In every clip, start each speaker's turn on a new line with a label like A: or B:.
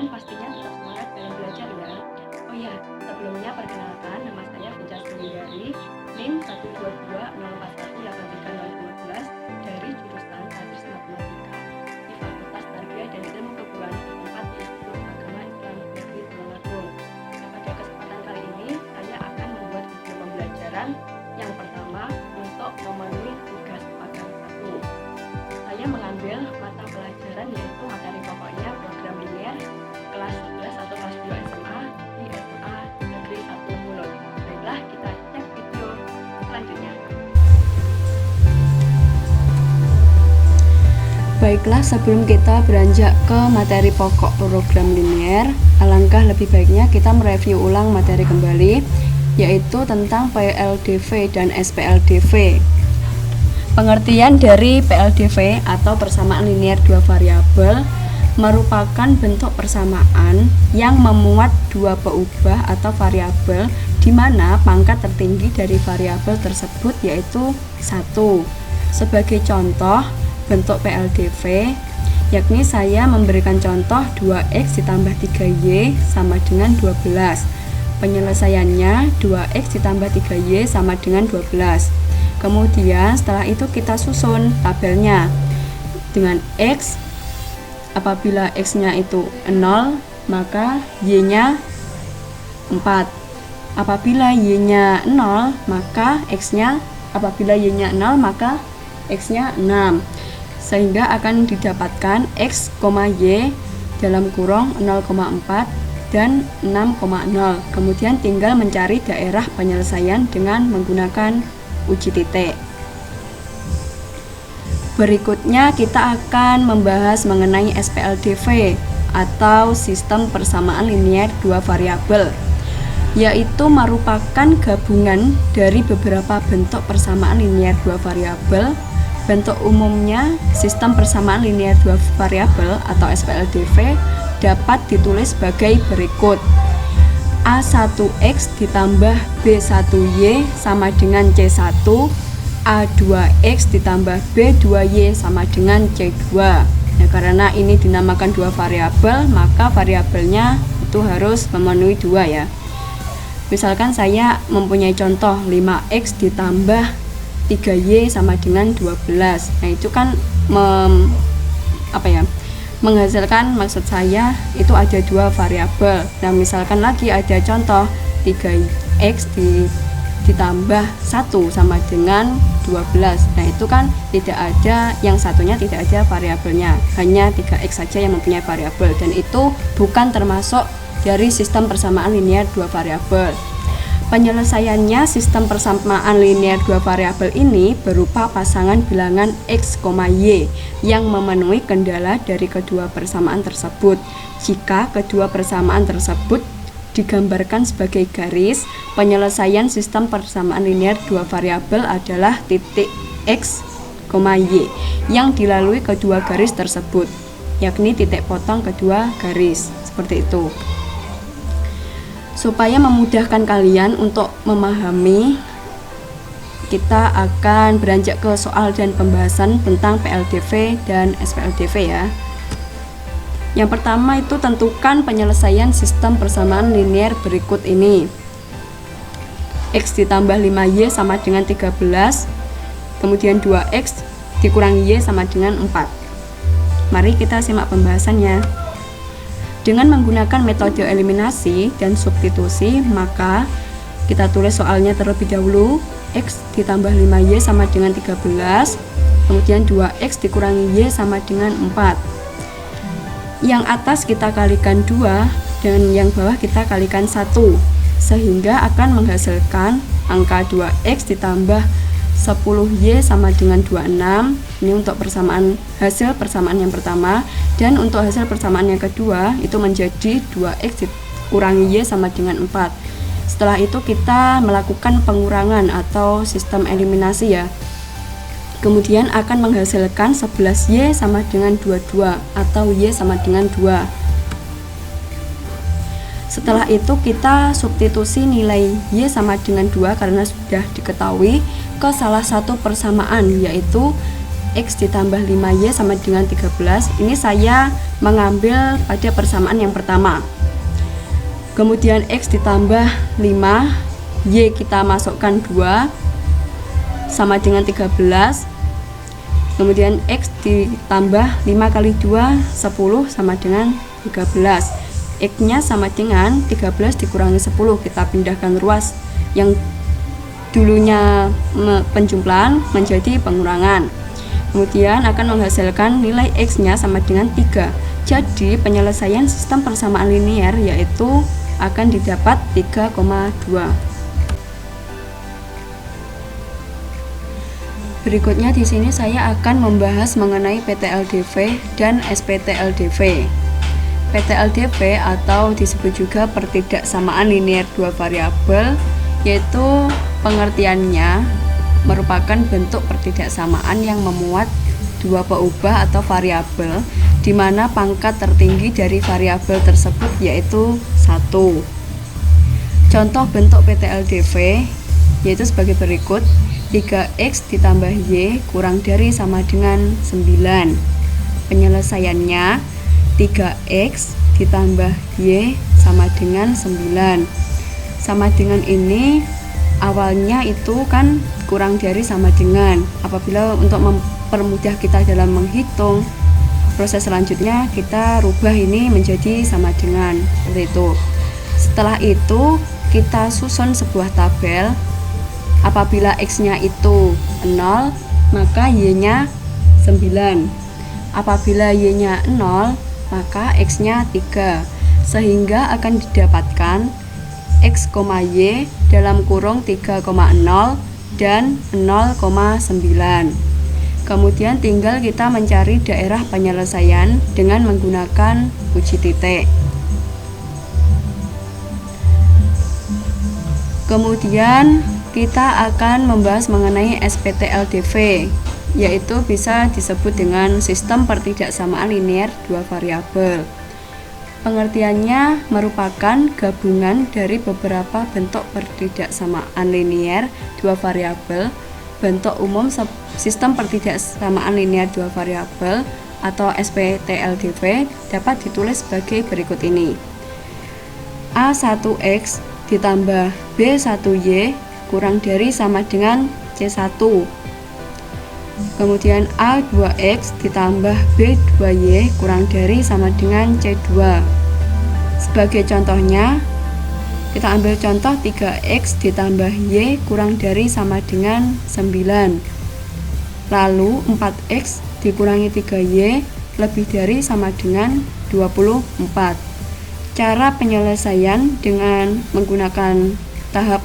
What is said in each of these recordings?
A: kalian pastinya tetap semangat dalam belajar ya. Oh ya, sebelumnya perkenalkan, nama saya Puja Sumindari, NIM 12204183012 dari jurusan Hadis Matematika di Fakultas Tarbiyah dan Ilmu Keguruan bertempat di Institut Agama Islam Negeri Tulungagung. Nah, pada kesempatan kali ini saya akan membuat video pembelajaran yang pertama untuk memenuhi tugas pagar 1. Saya mengambil mata pelajaran yaitu materi pokoknya program linear kelas 11 atau kelas 2 SMA di SMA Negeri 1 Mulon. Baiklah, kita cek video selanjutnya.
B: Baiklah, sebelum kita beranjak ke materi pokok program linear, alangkah lebih baiknya kita mereview ulang materi kembali, yaitu tentang PLDV dan SPLDV. Pengertian dari PLDV atau persamaan linear dua variabel merupakan bentuk persamaan yang memuat dua peubah atau variabel di mana pangkat tertinggi dari variabel tersebut yaitu 1. Sebagai contoh bentuk PLDV, yakni saya memberikan contoh 2x ditambah 3y sama dengan 12. Penyelesaiannya 2x ditambah 3y sama dengan 12. Kemudian setelah itu kita susun tabelnya dengan x. Apabila x-nya itu 0, maka y-nya 4. Apabila y-nya 0, maka x-nya 0, maka x-nya 6. Sehingga akan didapatkan x, y dalam kurung 0,4 dan 6,0. Kemudian tinggal mencari daerah penyelesaian dengan menggunakan uji titik. Berikutnya kita akan membahas mengenai SPLDV atau sistem persamaan linear dua variabel, yaitu merupakan gabungan dari beberapa bentuk persamaan linear dua variabel. Bentuk umumnya sistem persamaan linear dua variabel atau SPLDV dapat ditulis sebagai berikut: A1x ditambah B1y sama dengan C1, A2x ditambah B2y sama dengan C2. Nah, karena ini dinamakan dua variabel, maka variabelnya itu harus memenuhi 2 ya. Misalkan saya mempunyai contoh 5x ditambah 3y sama dengan 12. Nah, itu kan menghasilkan, maksud saya itu ada dua variabel. Nah, misalkan lagi ada contoh 3x ditambah 1 sama dengan 12. Nah, itu kan tidak ada, yang satunya tidak ada variabelnya, hanya 3x saja yang mempunyai variabel, dan itu bukan termasuk dari sistem persamaan linear dua variabel. Penyelesaiannya sistem persamaan linear dua variabel ini berupa pasangan bilangan x, y yang memenuhi kendala dari kedua persamaan tersebut. Jika kedua persamaan tersebut digambarkan sebagai garis, penyelesaian sistem persamaan linear dua variabel adalah titik x, y yang dilalui kedua garis tersebut, yakni titik potong kedua garis. Seperti itu. Supaya memudahkan kalian untuk memahami, kita akan beranjak ke soal dan pembahasan tentang PLDV dan SPLDV ya. Yang pertama itu tentukan penyelesaian sistem persamaan linear berikut ini. X ditambah 5y sama dengan 13, kemudian 2x dikurangi y sama dengan 4. Mari kita simak pembahasannya. Dengan menggunakan metode eliminasi dan substitusi, maka kita tulis soalnya terlebih dahulu. X ditambah 5y sama dengan 13, kemudian 2x dikurangi y sama dengan 4. Yang atas kita kalikan 2 dan yang bawah kita kalikan 1, sehingga akan menghasilkan angka 2x ditambah 10y sama dengan 26. Ini untuk hasil persamaan yang pertama, dan untuk hasil persamaan yang kedua itu menjadi 2x dikurangi y sama dengan 4. Setelah itu kita melakukan pengurangan atau sistem eliminasi ya. Kemudian akan menghasilkan 11y sama dengan 22 atau y sama dengan 2. Setelah itu kita substitusi nilai y sama dengan 2 karena sudah diketahui ke salah satu persamaan, yaitu X ditambah 5Y sama dengan 13. Ini saya mengambil pada persamaan yang pertama. Kemudian X ditambah 5, Y kita masukkan 2 sama dengan 13. Kemudian X ditambah 5 kali 2, 10 sama dengan 13. X nya sama dengan 13 dikurangi 10. Kita pindahkan ruas yang dulunya penjumlahan menjadi pengurangan. Kemudian akan menghasilkan nilai X nya sama dengan 3. Jadi penyelesaian sistem persamaan linier yaitu akan didapat 3,2. Berikutnya di sini saya akan membahas mengenai PT-LDV dan SPT-LDV. PT-LDV atau disebut juga pertidaksamaan linier dua variabel, yaitu pengertiannya merupakan bentuk pertidaksamaan yang memuat dua peubah atau variabel di mana pangkat tertinggi dari variabel tersebut yaitu 1. Contoh bentuk PT-LDV yaitu sebagai berikut: 3X ditambah Y kurang dari sama dengan 9. Penyelesaiannya 3X ditambah Y sama dengan 9. Sama dengan ini awalnya itu kan kurang dari sama dengan. Apabila untuk mempermudah kita dalam menghitung, proses selanjutnya kita rubah ini menjadi sama dengan, seperti itu. Setelah itu kita susun sebuah tabel. Apabila X-nya itu 0, maka Y-nya 9. Apabila Y-nya 0, maka X-nya 3. Sehingga akan didapatkan X, Y dalam kurung 3,0 dan 0,9. Kemudian tinggal kita mencari daerah penyelesaian dengan menggunakan uji titik. Kemudian kita akan membahas mengenai SPT-LDV, yaitu bisa disebut dengan sistem pertidaksamaan linier dua variabel. Pengertiannya merupakan gabungan dari beberapa bentuk pertidaksamaan linier dua variabel. Bentuk umum sistem pertidaksamaan linier dua variabel atau SPT-LDV dapat ditulis sebagai berikut ini: A1X ditambah B1Y kurang dari sama dengan C1. Kemudian A2X ditambah B2Y kurang dari sama dengan C2. Sebagai contohnya, kita ambil contoh 3X ditambah Y kurang dari sama dengan 9. Lalu 4X dikurangi 3Y lebih dari sama dengan 24. Cara penyelesaian dengan menggunakan tahap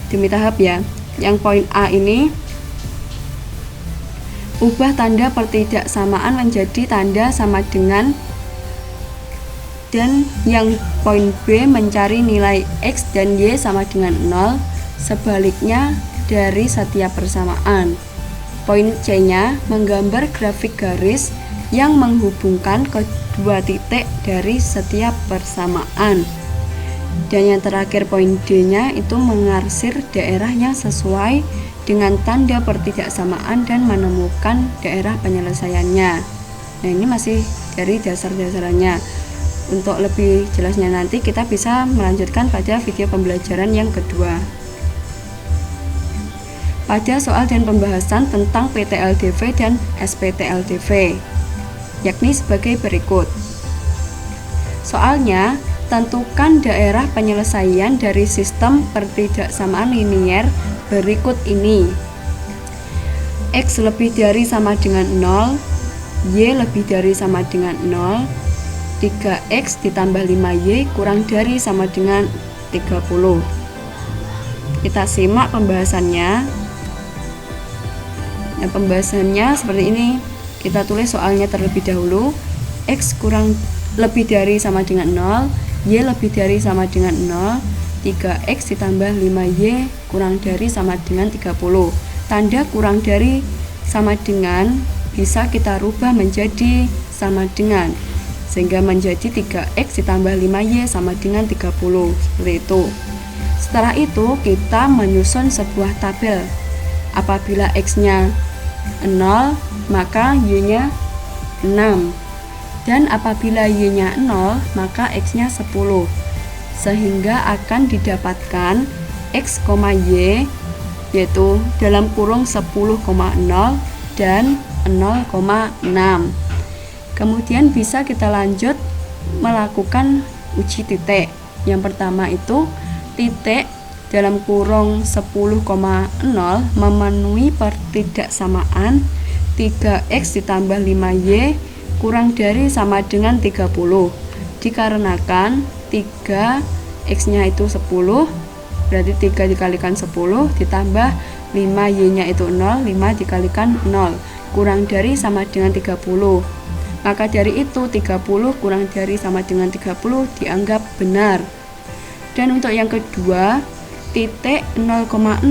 B: demi tahap ya. Yang poin A ini, ubah tanda pertidaksamaan menjadi tanda sama dengan, dan yang poin B mencari nilai X dan Y sama dengan 0, sebaliknya dari setiap persamaan. Poin C nya menggambar grafik garis yang menghubungkan kedua titik dari setiap persamaan. Dan yang terakhir poin D nya itu mengarsir daerah yang sesuai dengan tanda pertidaksamaan dan menemukan daerah penyelesaiannya. Nah, ini masih dari dasar-dasarannya. Untuk lebih jelasnya nanti kita bisa melanjutkan pada video pembelajaran yang kedua. Pada soal dan pembahasan tentang PT-LDV dan SPT-LDV, yakni sebagai berikut. Soalnya, tentukan daerah penyelesaian dari sistem pertidaksamaan linier berikut ini: X lebih dari sama dengan 0, Y lebih dari sama dengan 0, 3X ditambah 5Y kurang dari sama dengan 30. Kita simak pembahasannya. Nah, pembahasannya seperti ini. Kita tulis soalnya terlebih dahulu. X kurang lebih dari sama dengan 0, Y lebih dari sama dengan 0, 3X ditambah 5Y kurang dari sama dengan 30. Tanda kurang dari sama dengan bisa kita rubah menjadi sama dengan, sehingga menjadi 3X ditambah 5Y sama dengan 30, seperti itu. Setelah itu kita menyusun sebuah tabel. Apabila X nya 0, maka Y-nya 6. Dan apabila Y-nya 0, maka X-nya 10. Sehingga akan didapatkan X, Y yaitu dalam kurung 10,0 dan 0,6. Kemudian bisa kita lanjut melakukan uji titik. Yang pertama itu titik dalam kurung 10,0 memenuhi pertidaksamaan 3X ditambah 5Y kurang dari sama dengan 30. Dikarenakan 3X nya itu 10, berarti 3 dikalikan 10 ditambah 5Y nya itu 0, 5 dikalikan 0 kurang dari sama dengan 30. Maka dari itu 30 kurang dari sama dengan 30 dianggap benar. Dan untuk yang kedua, titik 0,6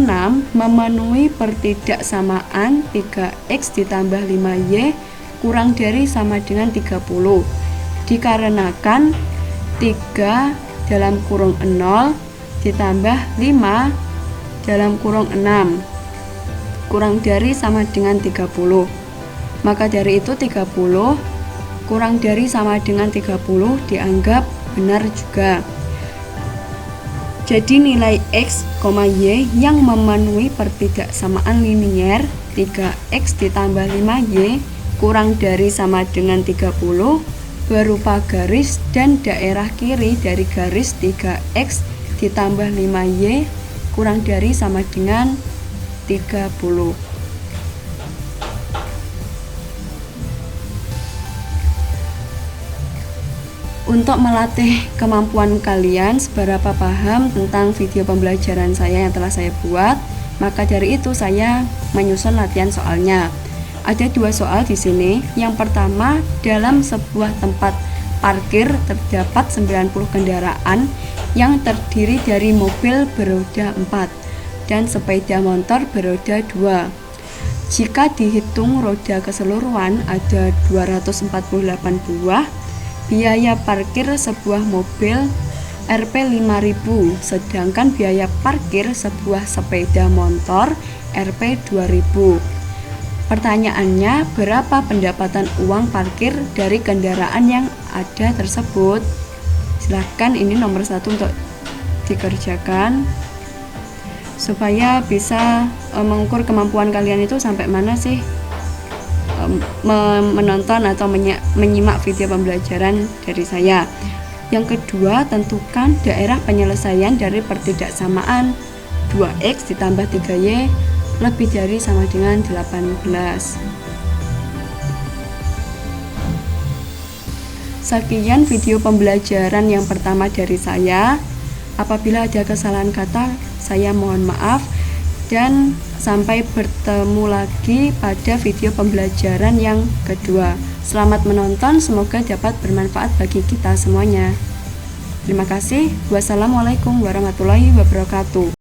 B: memenuhi pertidaksamaan 3X ditambah 5Y kurang dari sama dengan 30. Dikarenakan 3 dalam kurung 0 ditambah 5 dalam kurung 6 kurang dari sama dengan 30. Maka dari itu 30 kurang dari sama dengan 30 dianggap benar juga. Jadi nilai X, Y yang memenuhi pertidaksamaan linier 3X ditambah 5Y kurang dari sama dengan 30 berupa garis dan daerah kiri dari garis 3X ditambah 5Y kurang dari sama dengan 30. Untuk melatih kemampuan kalian seberapa paham tentang video pembelajaran saya yang telah saya buat, maka dari itu saya menyusun latihan soalnya. Ada 2 soal di sini. Yang pertama, dalam sebuah tempat parkir terdapat 90 kendaraan yang terdiri dari mobil beroda 4 dan sepeda motor beroda 2. Jika dihitung roda keseluruhan ada 248 buah, biaya parkir sebuah mobil Rp 5.000, sedangkan biaya parkir sebuah sepeda motor Rp 2.000. Pertanyaannya, berapa pendapatan uang parkir dari kendaraan yang ada tersebut? Silahkan, ini nomor 1 untuk dikerjakan supaya bisa mengukur kemampuan kalian itu sampai mana sih menonton atau menyimak video pembelajaran dari saya. Yang kedua, tentukan daerah penyelesaian dari pertidaksamaan 2X ditambah 3Y lebih dari sama dengan 18. Sekian video pembelajaran yang pertama dari saya. Apabila ada kesalahan kata, saya mohon maaf. Dan sampai bertemu lagi pada video pembelajaran yang kedua. Selamat menonton, semoga dapat bermanfaat bagi kita semuanya. Terima kasih. Wassalamualaikum warahmatullahi wabarakatuh.